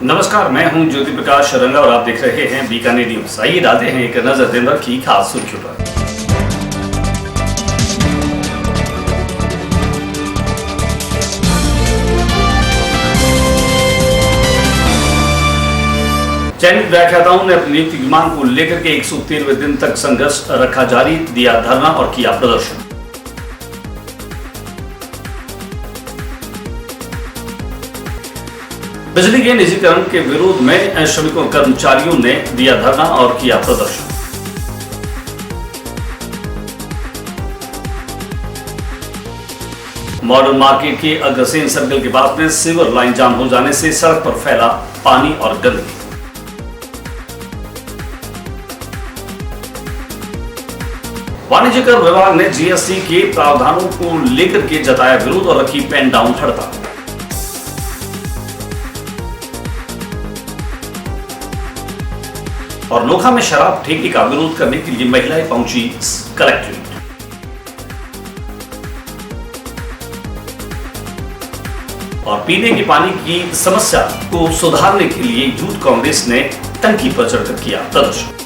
नमस्कार, मैं हूं ज्योति प्रकाश रंगा और आप देख रहे हैं बीकानेर न्यूज। आइए डालते हैं एक नजर दिन भर की खास सुर्खियों पर। चयनित व्याख्याताओं ने अपनी नियुक्ति की मांग को लेकर के 113वें दिन तक संघर्ष रखा जारी, दिया धरना और किया प्रदर्शन। बिजली के निजीकरण के विरोध में श्रमिकों कर्मचारियों ने दिया धरना और किया प्रदर्शन। मॉडर्न मार्केट के अग्रसेन सर्कल के पास में सीवर लाइन जाम हो जाने से सड़क पर फैला पानी और गंदगी। वाणिज्य कर विभाग ने जीएसटी के प्रावधानों को लेकर के जताया विरोध और रखी पेन डाउन हड़ताल। और नोखा में शराब ठेके का विरोध करने के लिए महिलाएं पहुंची कलेक्ट्रेट। और पीने के पानी की समस्या को सुधारने के लिए यूथ कांग्रेस ने टंकी पर चढ़कर किया प्रदर्शन।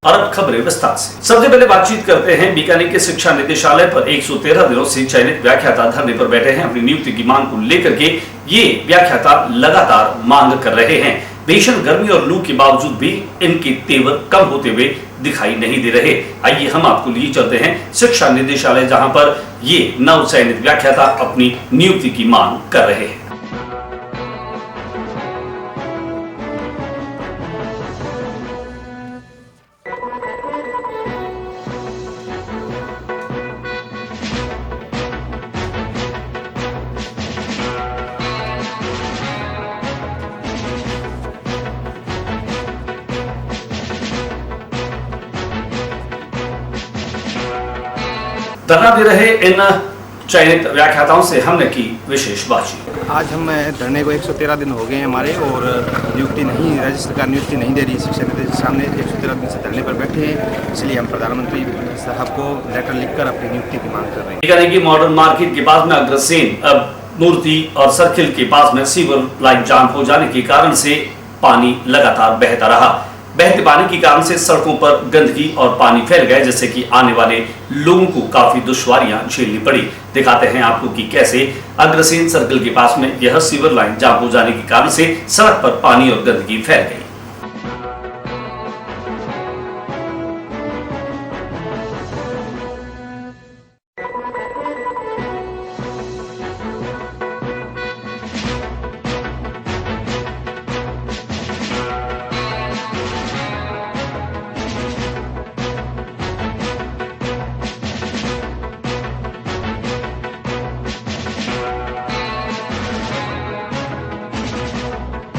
और अब खबरें विस्तार से। सबसे पहले बातचीत करते हैं बीकानेर के शिक्षा निदेशालय पर 113 दिनों से चयनित व्याख्याता धरने पर बैठे हैं। अपनी नियुक्ति की मांग को लेकर के ये व्याख्याता लगातार मांग कर रहे हैं। भीषण गर्मी और लू के बावजूद भी इनके तेवर कम होते हुए दिखाई नहीं दे रहे। आइए हम आपको लिए चलते हैं शिक्षा निदेशालय, जहां पर ये नव चयनित व्याख्याता अपनी नियुक्ति की मांग कर रहे हैं। धरना दे रहे इन चयनित व्याख्याताओं से हमने की विशेष बातचीत। आज हम धरने को 113 दिन हो गए हैं हमारे, और नियुक्ति नहीं, राज्य सरकार नियुक्ति नहीं दे रही। शिक्षा निदेशालय के सामने 113 दिन से धरने पर बैठे हैं, इसलिए हम प्रधानमंत्री साहब को लेटर लिखकर अपनी नियुक्ति की मांग कर रहे हैं। बीकानेर की मॉडर्न मार्केट के पास में अग्रसेन मूर्ति और सर्किल के पास में सीवर लाइन जाम हो जाने के कारण से पानी लगातार बहता रहा। बहते पानी के कारण से सड़कों पर गंदगी और पानी फैल गए, जिससे कि आने वाले लोगों को काफी दुश्वारियां झेलनी पड़ी। दिखाते हैं आपको कि कैसे अग्रसेन सर्कल के पास में यह सीवर लाइन जाम हो जाने के कारण से सड़क पर पानी और गंदगी फैल गई।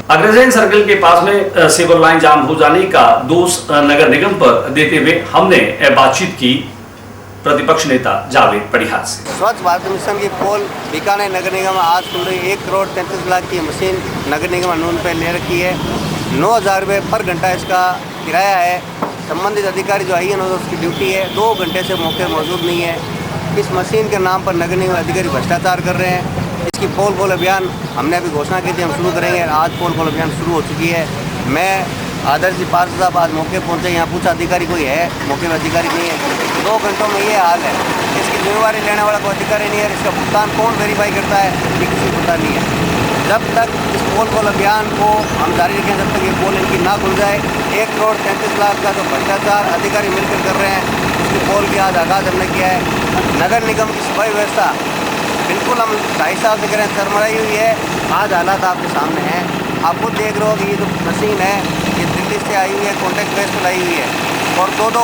अग्रसेन सर्कल के पास में सीवर लाइन जाम हो जाने का दोष नगर निगम पर देते हुए हमने बातचीत की प्रतिपक्ष नेता जावेद पड़िहार से। स्वच्छ भारत मिशन की पोल बीकानेर नगर निगम आज खुल रही 1,33,00,000 की मशीन नगर निगम अनून पे ले रखी है। 9,000 रुपये पर घंटा इसका किराया है। संबंधित अधिकारी जो आई है उसकी ड्यूटी है, 2 घंटे से मौके मौजूद नहीं है। इस मशीन के नाम पर नगर निगम अधिकारी भ्रष्टाचार कर रहे हैं। इसकी पोल खोल अभियान हमने अभी घोषणा की थी, हम शुरू करेंगे। आज पोल खोल अभियान शुरू हो चुकी है। मैं आदर्श जी पार्षद साहब आज मौके पहुंचे, यहाँ पूछा अधिकारी कोई है, मौके में अधिकारी नहीं है। 2 घंटों में ये हाल है। इसकी जिम्मेवारी लेने वाला कोई अधिकारी नहीं है। इसका भुगतान कौन वेरीफाई करता है ये किसी को पता नहीं है। जब तक इस पोल खोल अभियान को हम जारी रखें, जब तक ये पोल इनकी ना खुल जाए, 1,33,00,000 का जो भ्रष्टाचार अधिकारी मिलकर कर रहे हैं, उसकी पोल की आज आगाज हमने किया है। नगर निगम की सफाई व्यवस्था बिल्कुल हम 2.5 साल से करें सरमराई हुई है। आज हालात आपके सामने हैं, आप खुद देख रहे हो कि ये जो मशीन है ये दिल्ली से आई हुई है, कॉन्ट्रैक्ट बेस पर आई हुई है। और 2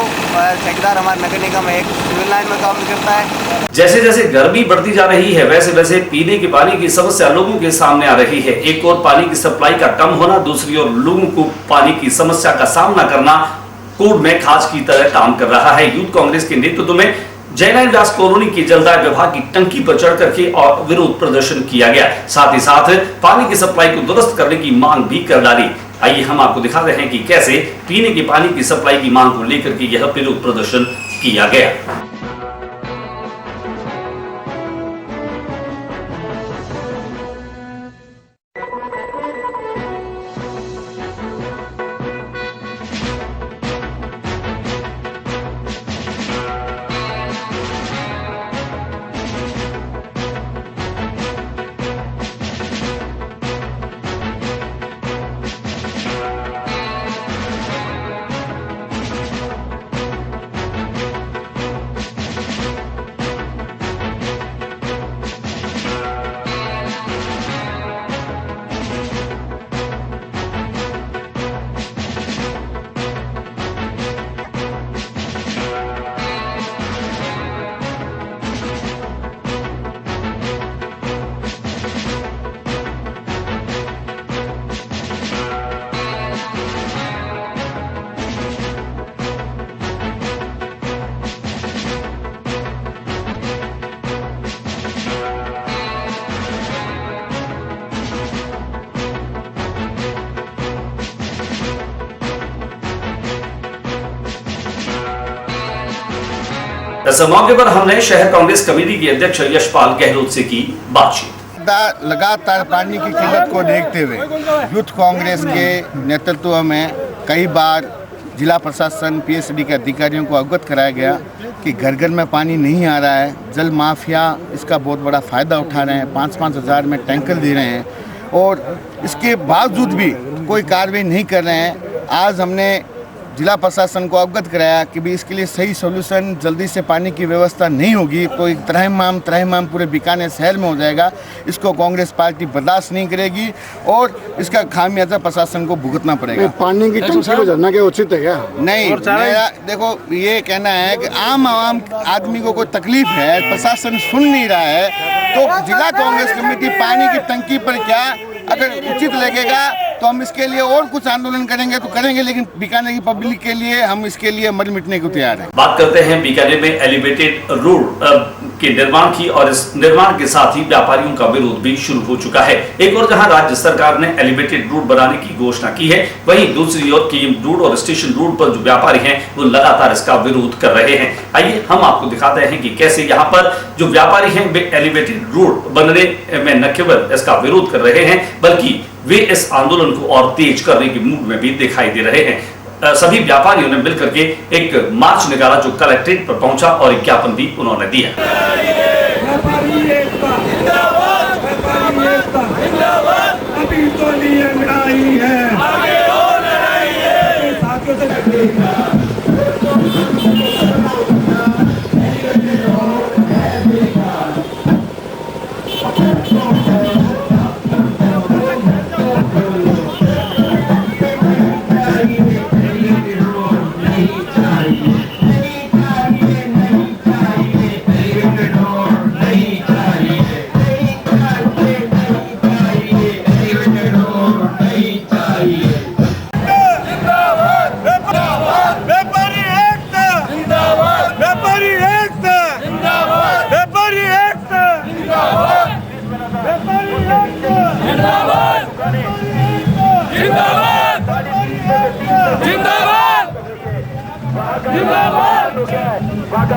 ठेकेदार हमारे नगर निगम में, एक सिविल लाइन में काम करता है। जैसे जैसे गर्मी बढ़ती जा रही है, वैसे वैसे पीने के पानी की समस्या लोगों के सामने आ रही है। एक और पानी की सप्लाई का कम होना, दूसरी ओर लोगों को पानी की समस्या का सामना करना कोर्ट में खाज की तरह काम कर रहा है। यूथ कांग्रेस के नेतृत्व में जयनारायण व्यास कॉलोनी की जलदाय विभाग की टंकी पर चढ़ करके और विरोध प्रदर्शन किया गया। साथ ही साथ पानी की सप्लाई को दुरुस्त करने की मांग भी कर डाली। आइए हम आपको दिखा रहे हैं कि कैसे पीने के पानी की सप्लाई की मांग को लेकर के यह विरोध प्रदर्शन किया गया। इस मौके पर हमने शहर कांग्रेस कमेटी के अध्यक्ष यशपाल गहलोत से की बातचीत। लगातार पानी की किल्लत को देखते हुए यूथ कांग्रेस के नेतृत्व में कई बार जिला प्रशासन पीएचडी के अधिकारियों को अवगत कराया गया कि घर घर में पानी नहीं आ रहा है। जल माफिया इसका बहुत बड़ा फ़ायदा उठा रहे हैं, 5-5 हज़ार में टैंकर दे रहे हैं और इसके बावजूद भी कोई कार्रवाई नहीं कर रहे हैं। आज हमने जिला प्रशासन को अवगत कराया कि भी इसके लिए सही सॉल्यूशन जल्दी से पानी की व्यवस्था नहीं होगी तो एक त्रहिमाम पूरे बीकानेर शहर में हो जाएगा। इसको कांग्रेस पार्टी बर्दाश्त नहीं करेगी और इसका खामियाजा प्रशासन को भुगतना पड़ेगा। पानी की टंकी को झरना क्या उचित है क्या? नहीं, मेरा देखो ये कहना है कि आम आदमी को कोई तकलीफ है, प्रशासन सुन नहीं रहा है तो जिला कांग्रेस कमेटी पानी की टंकी पर क्या अगर उचित लगेगा तो हम इसके लिए और कुछ आंदोलन करेंगे तो करेंगे, लेकिन बीकानेर की पब्लिक के लिए हम इसके लिए मर मिटने को तैयार हैं। बात करते हैं बीकानेर में एलिवेटेड रोड के निर्माण की और इस निर्माण के साथ ही व्यापारियों का विरोध भी शुरू हो चुका है। एक और जहां राज्य सरकार ने एलिवेटेड रोड बनाने की घोषणा की है, वहीं दूसरी ओर केएम रोड और स्टेशन रोड पर जो व्यापारी हैं वो लगातार इसका विरोध कर रहे हैं। आइए हम आपको दिखाते हैं कि कैसे यहाँ पर जो व्यापारी हैं वे एलिवेटेड रोड बनने में न केवल इसका विरोध कर रहे हैं बल्कि वे इस आंदोलन को और तेज करने के मूड में भी दिखाई दे रहे हैं। सभी व्यापारियों ने मिलकर के एक मार्च निकाला जो कलेक्ट्रेट पर पहुंचा और एक ज्ञापन भी उन्होंने दिया। अभी तो लड़ाई है, आगे और लड़ाई है, साथियों से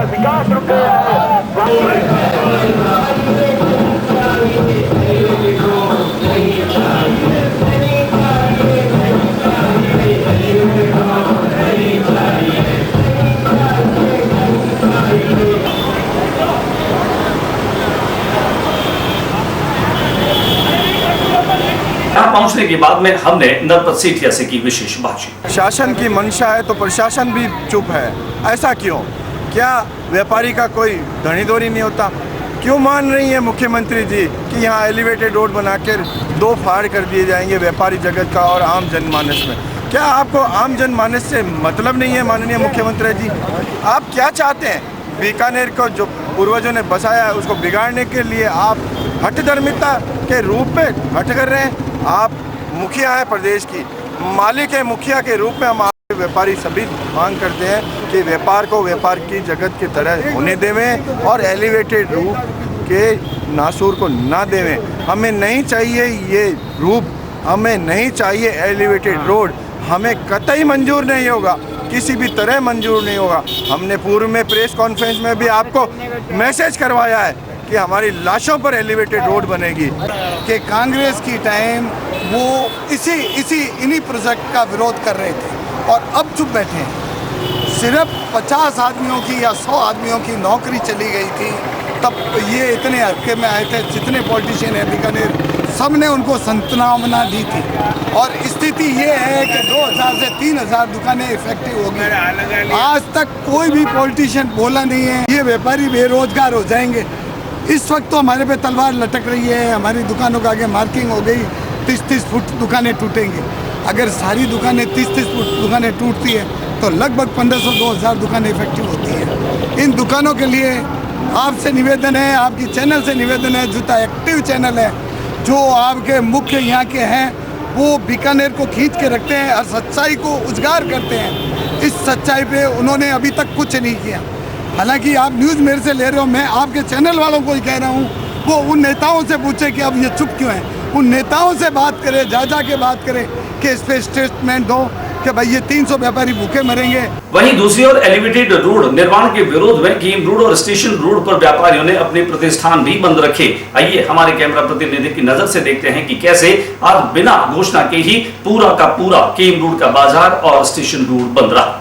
विकास रुक गया यहाँ पहुंचने के बाद में हमने नरपत सेठिया से की विशेष बातचीत। शासन की मंशा है तो प्रशासन भी चुप है, ऐसा क्यों? क्या व्यापारी का कोई धनीधोरी नहीं होता? क्यों मान रही है मुख्यमंत्री जी कि यहाँ एलिवेटेड रोड बनाकर 2 फाड़ कर दिए जाएंगे व्यापारी जगत का और आम जनमानस में? क्या आपको आम जनमानस से मतलब नहीं है माननीय मुख्यमंत्री जी? आप क्या चाहते हैं? बीकानेर को जो पूर्वजों ने बसाया है उसको बिगाड़ने के लिए आप हठधर्मिता के रूप में हट कर रहे हैं। आप मुखिया है प्रदेश की, मालिक है मुखिया के रूप में। हम व्यापारी सभी मांग करते हैं कि व्यापार को व्यापार की जगत की तरह होने देवें और एलिवेटेड रूप के नासूर को ना देवें। हमें नहीं चाहिए ये रूप, हमें नहीं चाहिए एलिवेटेड रोड, हमें कतई मंजूर नहीं होगा, किसी भी तरह मंजूर नहीं होगा। हमने पूर्व में प्रेस कॉन्फ्रेंस में भी आपको मैसेज करवाया है कि हमारी लाशों पर एलिवेटेड रोड बनेगी। कि कांग्रेस की टाइम वो इन्हीं प्रोजेक्ट का विरोध कर रहे थे और अब चुप बैठे हैं। सिर्फ 50 आदमियों की या 100 आदमियों की नौकरी चली गई थी तब ये इतने हल्के में आए थे। जितने पॉलिटिशियन है बीकानेर सब ने उनको संतनावना दी थी और स्थिति ये है कि 2000 से 3000 दुकानें इफेक्टिव हो गई। आज तक कोई भी पॉलिटिशियन बोला नहीं है। ये व्यापारी बेरोजगार हो जाएंगे। इस वक्त तो हमारे पे तलवार लटक रही है, हमारी दुकानों का आगे मार्किंग हो गई, 30-30 फुट दुकानें टूटेंगी। अगर सारी दुकानें 30-30 फुट दुकानें टूटती है तो लगभग 1500-2000 दुकानें इफेक्टिव होती हैं। इन दुकानों के लिए आपसे निवेदन है, आपकी चैनल से निवेदन है, जूता एक्टिव चैनल है, जो आपके मुख्य यहाँ के हैं वो बीकानेर को खींच के रखते हैं और सच्चाई को उजागर करते हैं। इस सच्चाई पे उन्होंने अभी तक कुछ नहीं किया। हालांकि आप न्यूज़ मेरे से ले रहे हो, मैं आपके चैनल वालों को ही कह रहा हूँ वो उन नेताओं से पूछे कि अब ये चुप क्यों हैं। उन नेताओं से बात करें, जा के बात करें कि इस पर स्टेटमेंट दो कि भाई ये 300 व्यापारी भूखे मरेंगे। वहीं दूसरी ओर एलिवेटेड रोड निर्माण के विरोध में कीम रोड और स्टेशन रोड पर व्यापारियों ने अपने प्रतिष्ठान भी बंद रखे। आइए हमारे कैमरा प्रतिनिधि की नजर से देखते हैं कि कैसे आज बिना घोषणा के ही पूरा का पूरा कीम रोड का बाजार और स्टेशन रोड बंद रहा।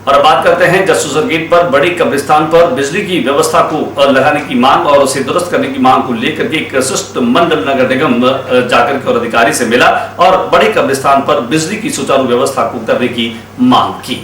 और अब बात करते हैं जसूसर गेट पर बड़ी कब्रिस्तान पर बिजली की व्यवस्था को लगाने की मांग और उसे दुरुस्त करने की मांग को लेकर के एक शिष्टमंडल नगर निगम जाकर के और अधिकारी से मिला और बड़ी कब्रिस्तान पर बिजली की सुचारू व्यवस्था को करने की मांग की।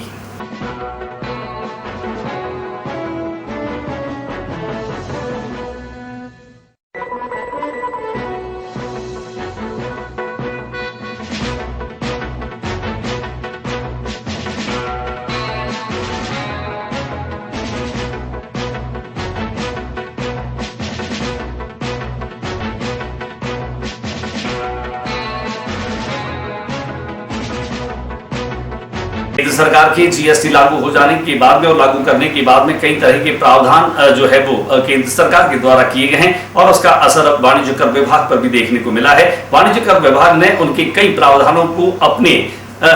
केंद्र सरकार के जीएसटी लागू हो जाने के बाद में और लागू करने के बाद में कई तरह के प्रावधान जो है वो केंद्र सरकार के द्वारा किए गए हैं और उसका असर अब वाणिज्य कर विभाग पर भी देखने को मिला है। वाणिज्य कर विभाग ने उनके कई प्रावधानों को अपने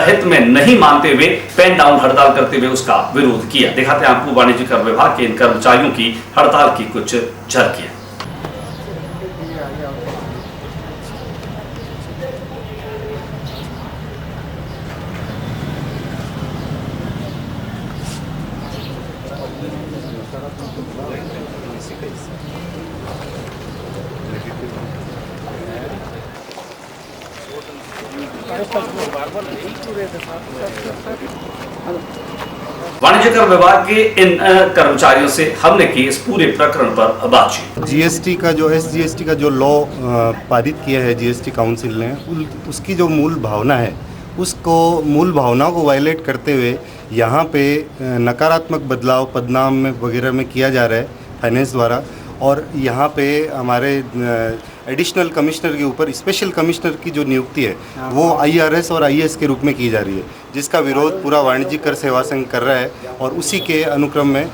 हित में नहीं मानते हुए पेन डाउन हड़ताल करते हुए उसका विरोध किया। दिखाते हैं आपको वाणिज्य कर विभाग के इन कर्मचारियों की हड़ताल की कुछ झलकियां। वाणिज्य कर विभाग के इन कर्मचारियों से हमने की इस पूरे प्रकरण पर बातचीत। जीएसटी का जो एसजीएसटी का जो लॉ पारित किया है जीएसटी काउंसिल ने, उसकी जो मूल भावना है उसको मूल भावना को वायलेट करते हुए यहाँ पे नकारात्मक बदलाव पदनाम में वगैरह में किया जा रहा है फाइनेंस द्वारा। और यहाँ पे हमारे एडिशनल कमिश्नर के ऊपर स्पेशल कमिश्नर की जो नियुक्ति है वो आईआरएस और आईएएस के रूप में की जा रही है, जिसका विरोध पूरा वाणिज्यिक कर सेवा संघ कर रहा है। और उसी के अनुक्रम में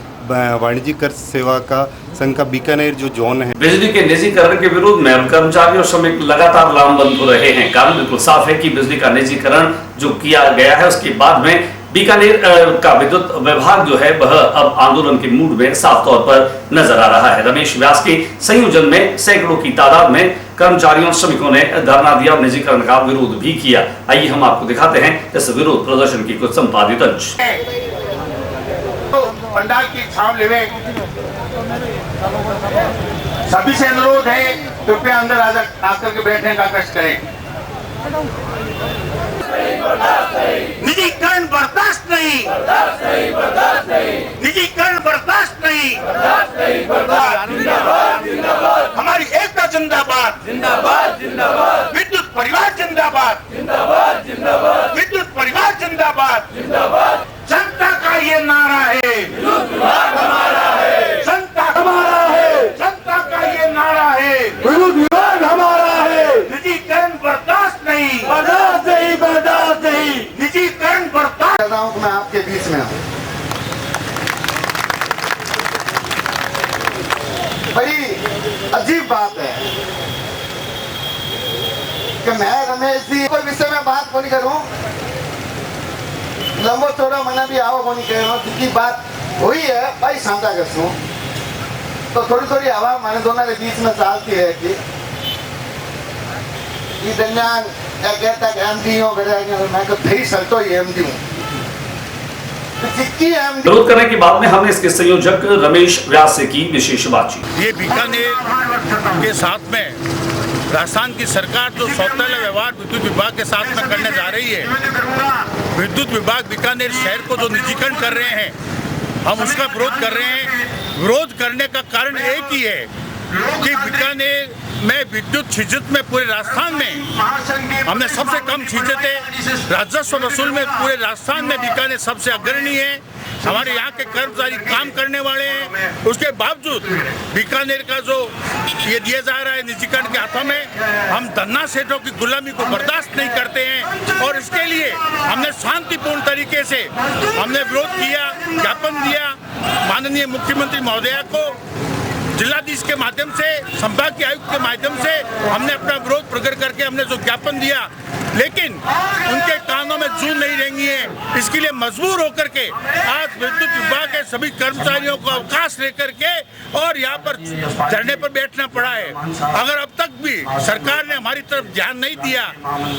वाणिज्यिक कर सेवा का संघ का बीकानेर जो जोन है, बिजली के निजीकरण के विरोध में कर्मचारी और श्रमिक लगातार लामबंद हो रहे हैं। कारण बिल्कुल साफ है कि बिजली का निजीकरण जो किया गया है उसके बाद में बीकानेर का विद्युत विभाग जो है वह अब आंदोलन के मूड में साफ तौर पर नजर आ रहा है। रमेश व्यास के संयोजन में सैकड़ों की तादाद में कर्मचारियों और श्रमिकों ने धरना दिया और निजीकरण का विरोध भी किया। आइए हम आपको दिखाते हैं इस विरोध प्रदर्शन की कुछ संपादित अंश। पंडाल की छाव लेवे, सभी से अनुरोध है कृपया अंदर आकर के बैठने का कष्ट करें। निजीकरण बर्दाश्त नहीं, निजीकरण बर्दाश्त नहीं। हमारी एकता जिंदाबाद, जिंदाबाद जिंदाबाद। विद्युत परिवार जिंदाबाद, जिंदाबाद जिंदाबाद। विद्युत परिवार जिंदाबाद, जिंदाबाद। जनता का ये नारा है, विद्युत विभाग हमारा है। जनता हमारा है, जनता का ये नारा है, विद्युत विभाग हमारा है। निजीकरण बर्दाश्त नहीं, बर्दाश्त नहीं, बर्दाश्त नहीं। निजीकरण बर्दाश्त। कर रहा हूँ मैं आपके बीच में बड़ी अजीब बात है कि मैं रमेश जी कोई विषय में बात को नहीं करूं, लंबो चौड़ा मैंने भी आओ को नहीं कह रहा, क्योंकि बात हुई है भाई साझा करसूं तो थोड़ी थोड़ी हवा मैंने दोनों के बीच में चलती है कि ये दरमियान कहता है एमडी हो गया, मैं को थी सल्टो ही एमडी हूँ। विरोध करने के बाद में हमने इसके संयोजक रमेश व्यास से की विशेष बातचीत। ये बीकानेर के साथ में राजस्थान की सरकार जो सौतेला व्यवहार विद्युत विभाग के साथ में करने जा रही है, विद्युत विभाग बीकानेर शहर को जो निजीकरण कर रहे हैं, हम उसका विरोध कर रहे हैं। विरोध करने का कारण एक ही है कि बीकानेर में विद्युत छिजत में पूरे राजस्थान में हमने सबसे कम छिजे थे। राजस्व वसूल में पूरे राजस्थान में बीकानेर सबसे अग्रणी है। हमारे यहाँ के कर्मचारी काम करने वाले हैं, उसके बावजूद बीकानेर का जो ये दिया जा रहा है निजीकरण के हाथों में, हम धन्ना सेठों की गुलामी को बर्दाश्त नहीं करते हैं और इसके लिए हमने शांतिपूर्ण तरीके से हमने विरोध किया, ज्ञापन दिया माननीय मुख्यमंत्री महोदया को। जिलाधीश के माध्यम से, संभागीय आयुक्त के माध्यम से हमने अपना विरोध प्रकट करके हमने जो ज्ञापन दिया, लेकिन उनके कानों में जूं नहीं रहेंगी है। इसके लिए मजबूर होकर के आज विद्युत विभाग के सभी कर्मचारियों को अवकाश लेकर के और यहाँ पर धरने पर बैठना पड़ा है। अगर अब तक भी सरकार ने हमारी तरफ ध्यान नहीं दिया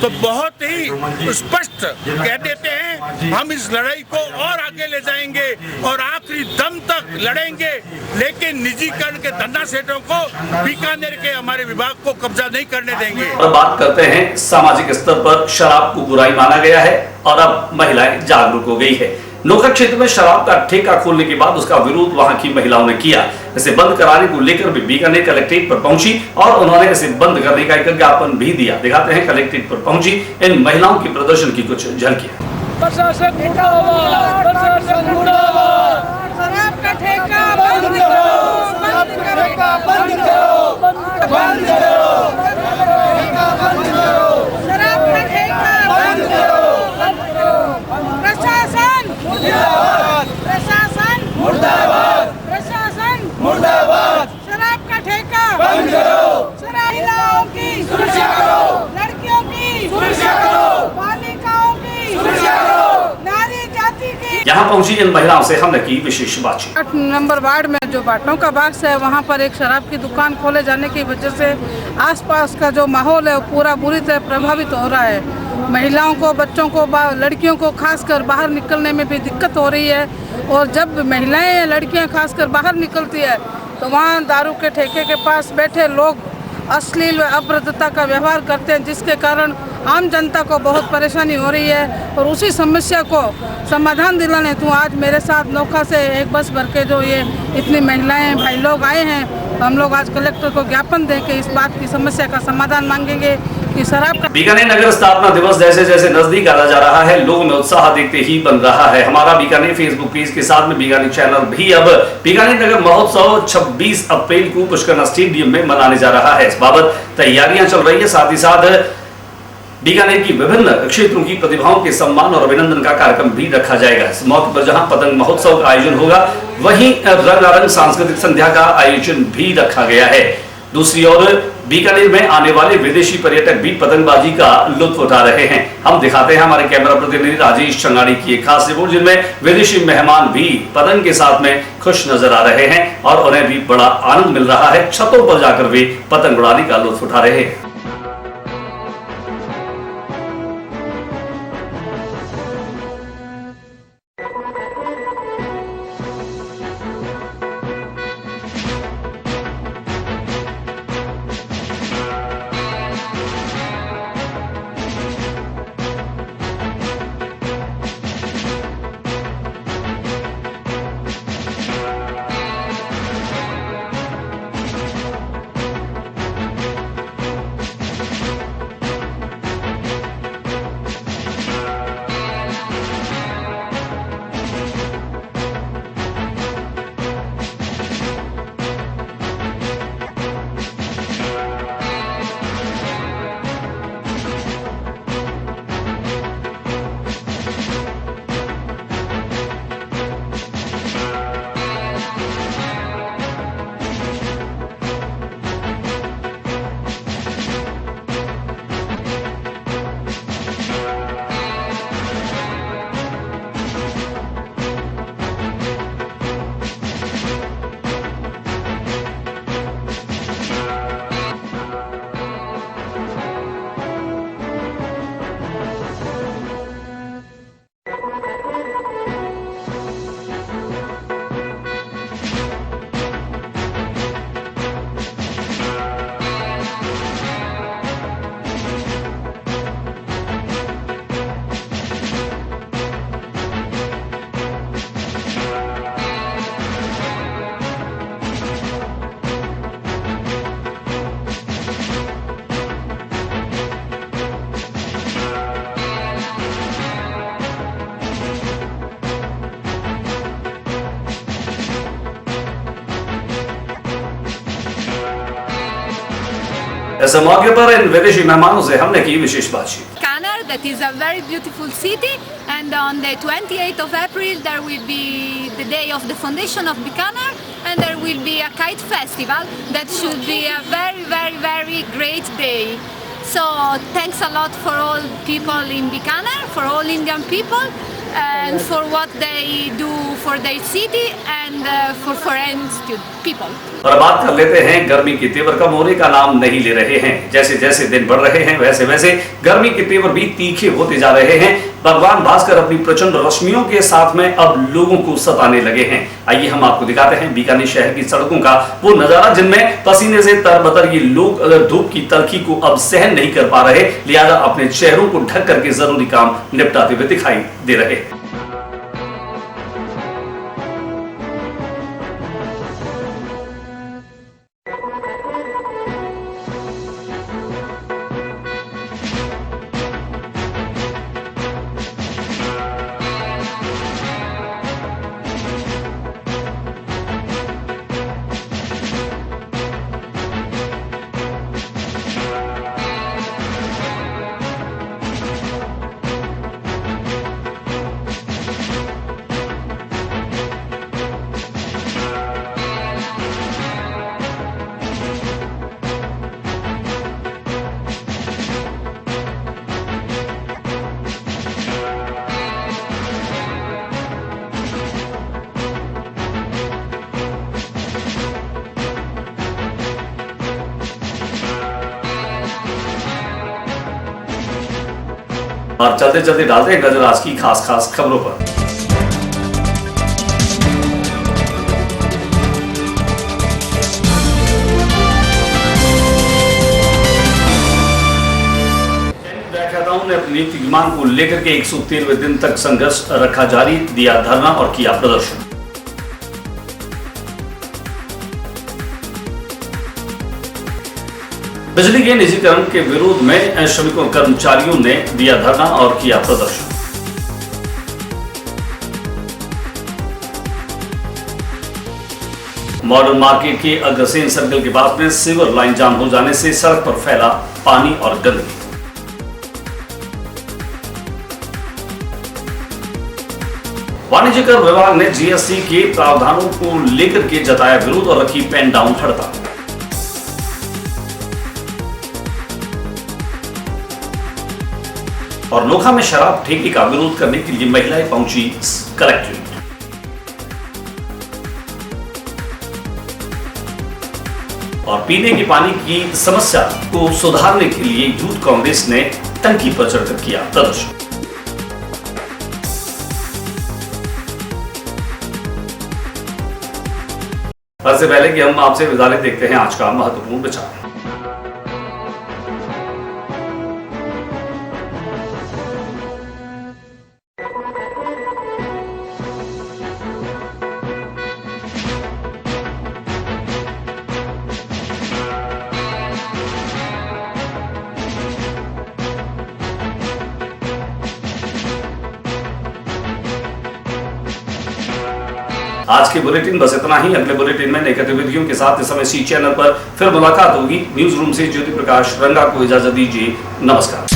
तो बहुत ही स्पष्ट कह देते हैं, हम इस लड़ाई को और आगे ले जाएंगे और आखिरी दम तक लड़ेंगे, लेकिन निजीकरण के धन्ना सेठों को बीकानेर के हमारे विभाग को कब्जा नहीं करने देंगे। और बात करते हैं सामाजिक स्तर पर शराब को बुराई माना गया है और अब महिलाएं जागरूक हो गई है। नोखा क्षेत्र में शराब का ठेका खोलने के बाद उसका विरोध वहां की महिलाओं ने किया। इसे बंद कराने को लेकर भी बीकानेर कलेक्ट्रेट पर पहुंची और उन्होंने इसे बंद करने का एक ज्ञापन भी दिया। दिखाते हैं कलेक्ट्रेट पर पहुंची इन महिलाओं के प्रदर्शन की कुछ झलकियां। प्रशासन मुर्दाबाद, प्रशासन मुर्दाबाद, शराब का ठेका बंद करो, बंद करो, बंद करो, बंद करो, बंद करो, शराब का ठेका बंद करो, बंद करो, प्रशासन मुर्दाबाद, प्रशासन मुर्दाबाद, प्रशासन मुर्दाबाद, शराब का ठेका बंद करो, महिलाओं की सुरक्षा करो, लड़कियों की सुरक्षा करो, बालिकाओं की सुरक्षा करो, नारी जाति की। यहाँ पहुंची इन महिलाओं से हमने की विशेष बातचीत। 8 नंबर वार्ड में जो बाटों का बाक्स है, वहाँ पर एक शराब की दुकान खोले जाने की वजह से आसपास का जो माहौल है वो पूरा बुरी तरह प्रभावित हो रहा है। महिलाओं को, बच्चों को, लड़कियों को खासकर बाहर निकलने में भी दिक्कत हो रही है और जब महिलाएं या लड़कियां खासकर बाहर निकलती है तो वहाँ दारू के ठेके के पास बैठे लोग अश्लील व अभद्रता का व्यवहार करते हैं, जिसके कारण आम जनता को बहुत परेशानी हो रही है। और उसी समस्या को समाधान दिलाने हेतु आज मेरे साथ नोखा से एक बस भर के जो ये इतनी महिलाएं भाई लोग आए हैं, तो हम लोग आज कलेक्टर को ज्ञापन दे के इस बात की समस्या का समाधान मांगेंगे कि शराब का। बीकानेर नगर स्थापना दिवस जैसे जैसे नजदीक आता जा रहा है, लोगों में उत्साह देखते ही बन रहा है। हमारा बीकानेर फेसबुक पेज के साथ में बीकानेर चैनल भी अब बीकानेर नगर महोत्सव 26 अप्रैल को पुष्कर स्टेडियम में मनाने जा रहा है। इस बाबत तैयारियां चल रही है। साथ ही साथ बीकानेर की विभिन्न क्षेत्रों की प्रतिभाओं के सम्मान और अभिनंदन का कार्यक्रम भी रखा जाएगा। इस मौके पर जहां पतंग महोत्सव का आयोजन होगा, वहीं रंगारंग सांस्कृतिक संध्या का आयोजन भी रखा गया है। दूसरी ओर बीकानेर में आने वाले विदेशी पर्यटक भी पतंगबाजी का लुत्फ उठा रहे हैं। हम दिखाते हैं हमारे कैमरा प्रतिनिधि राजेश चंगाड़ी की एक खास रिपोर्ट, जिनमें विदेशी मेहमान भी पतंग के साथ में खुश नजर आ रहे हैं और उन्हें भी बड़ा आनंद मिल रहा है। छतों पर जाकर वे पतंग उड़ाने का लुत्फ उठा रहे हैं। इस मौके पर इन विदेशी मेहमानों से हमने की विशेष बातचीत। Bikaner, that is a very beautiful city, and on the 28th of April there will be the day of the foundation of Bikaner, and there will be a kite festival that should be a very, very, very great day. So thanks a lot for all people in Bikaner, for all Indian people, and for what they do for their city and for foreign people. और बात कर लेते हैं गर्मी के तेवर कम होने का नाम नहीं ले रहे हैं। जैसे जैसे दिन बढ़ रहे हैं वैसे वैसे गर्मी के तेवर भी तीखे होते जा रहे हैं। भगवान भास्कर अपनी प्रचंड रश्मियों के साथ में अब लोगों को सताने लगे हैं। आइए हम आपको दिखाते हैं बीकानेर शहर की सड़कों का वो नजारा जिनमें पसीने से तरबतर ये लोग धूप की तलखी को अब सहन नहीं कर पा रहे, लिहाजा अपने चेहरों को ढक करके जरूरी काम निपटाते हुए दिखाई दे रहे हैं। और चलते चलते डालते हैं नजर आज की खास खबरों पर। व्याख्याताओं ने अपनी नियुक्ति की मांग को लेकर के 113वें दिन तक संघर्ष रखा जारी, दिया धरना और किया प्रदर्शन। बिजली के निजीकरण के विरोध में श्रमिकों कर्मचारियों ने दिया धरना और किया प्रदर्शन। मॉडर्न मार्केट के अग्रसेन सर्कल के पास में सीवर लाइन जाम हो जाने से सड़क पर फैला पानी और गंदगी। वाणिज्य कर विभाग ने जीएसटी के प्रावधानों को लेकर के जताया विरोध और रखी पेन डाउन हड़ताल। और नोखा में शराब ठेके का विरोध करने के लिए महिलाएं पहुंची कलेक्ट्रेट। और पीने के पानी की समस्या को सुधारने के लिए यूथ कांग्रेस ने टंकी पर चढ़कर किया प्रदर्शन। इससे पहले कि हम आपसे विदा लें, देखते हैं आज का महत्वपूर्ण विचार। आज के बुलेटिन बस इतना ही। अगले बुलेटिन में नई गतिविधियों के साथ इस समय सी चैनल पर फिर मुलाकात होगी। न्यूज रूम से ज्योति प्रकाश रंगा को इजाजत दीजिए। नमस्कार।